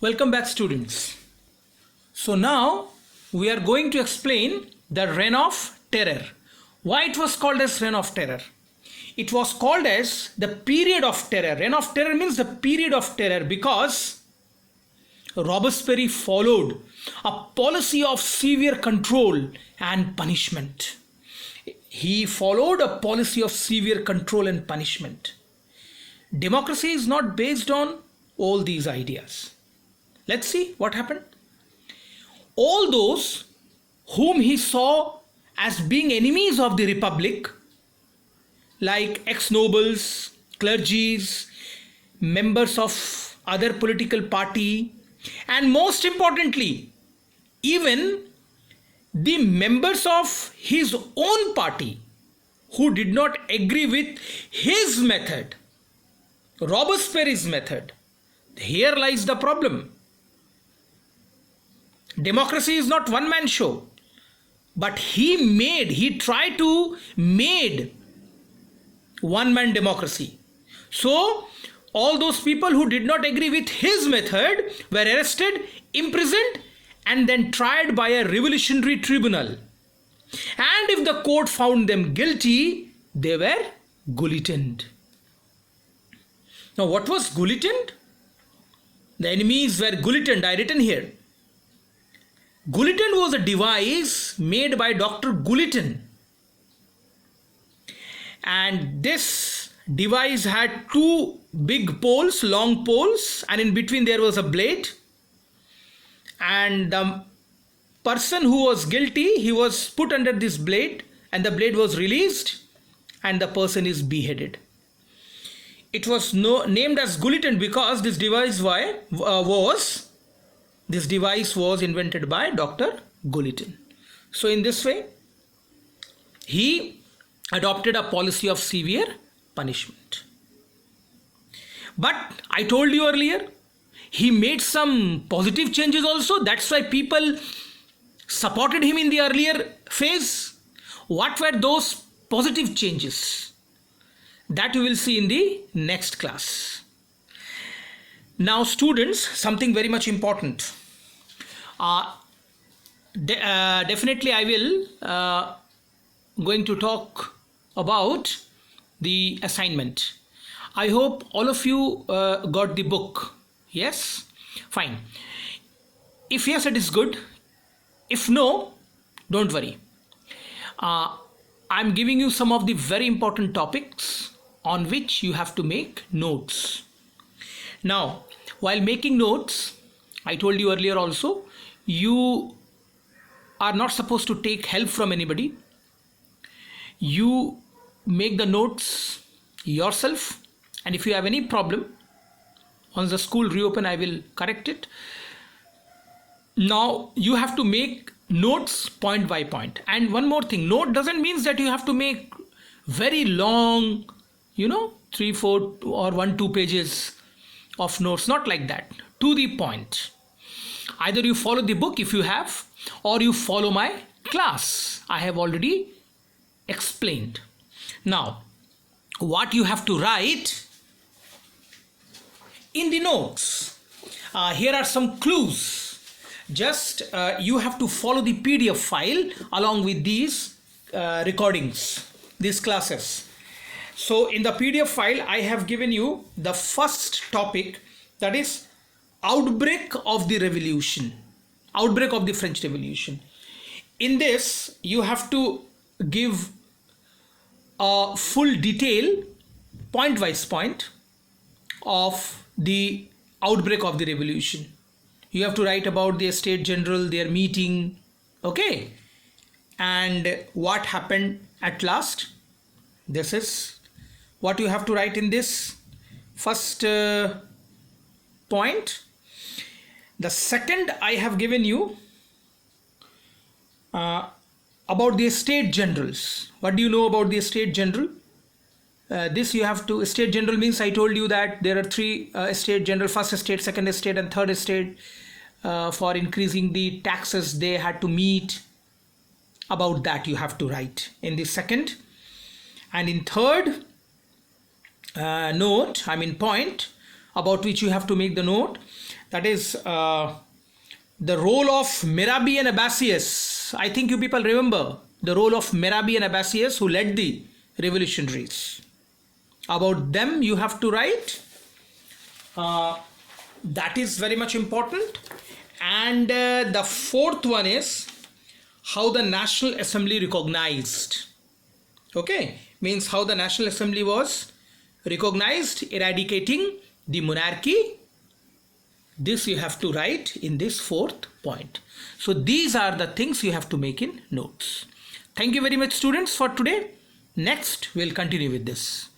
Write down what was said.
Welcome back, students. So now we are going to explain the Reign of Terror. Why it was called as Reign of Terror? It was called as the period of terror. Reign of Terror means the period of terror because Robespierre followed a policy of severe control and punishment. He followed a policy of severe control and punishment. Democracy is not based on all these ideas. Let's see what happened. All those whom he saw as being enemies of the republic, like ex-nobles, clergies, members of other political party, and most importantly, even the members of his own party who did not agree with his method, Robespierre's method. Here lies the problem. Democracy is not one man show, but he tried to made one man democracy. So all those people who did not agree with his method were arrested, imprisoned, and then tried by a revolutionary tribunal. And if the court found them guilty, they were guillotined. Now what was guillotined? The enemies were guillotined. I written here. Guillotine was a device made by Dr. Guillotin, and this device had two big poles, long poles, and in between there was a blade, and the person who was guilty, he was put under this blade, and the blade was released and the person is beheaded. It was named as guillotine because this device was invented by Dr. Guillotin. So in this way, he adopted a policy of severe punishment. But I told you earlier, he made some positive changes also. That's why people supported him in the earlier phase. What were those positive changes? That we will see in the next class. Now students, something very much important. Definitely I will going to talk about the assignment. I hope all of you got the book. Yes? Fine. If yes, it is good. If no, don't worry. I'm giving you some of the very important topics on which you have to make notes. Now, while making notes, I told you earlier also, you are not supposed to take help from anybody. You make the notes yourself, and if you have any problem, once the school reopen, I will correct it. Now you have to make notes point by point. And one more thing, note doesn't mean that you have to make very long, 3, 4 or 1, 2 pages of notes. Not like that. To the point. Either you follow the book if you have, or you follow my class. I have already explained. Now, what you have to write in the notes. Here are some clues. Just you have to follow the PDF file along with these recordings, these classes. So in the PDF file, I have given you the first topic, that is outbreak of the revolution, outbreak of the French Revolution. In this, you have to give a full detail, point-wise point, of the outbreak of the revolution. You have to write about the States General, their meeting, okay, and what happened at last. This is what you have to write in this first point. The second, I have given you about the State Generals. What do you know about the State General? This you have to, State General means, I told you that there are 3 State General, first estate, second estate and third estate. For increasing the taxes, they had to meet. About that you have to write in the second. And in third point about which you have to make the note, that is the role of Merabi and Abbasius. I think you people remember the role of Merabi and Abbasius who led the revolutionaries. About them you have to write. That is very much important. And the fourth one is how the National Assembly recognized. Okay, means how the National Assembly was recognized, eradicating the monarchy. This you have to write in this fourth point. So these are the things you have to make in notes. Thank you very much, students, for today. Next we'll continue with this.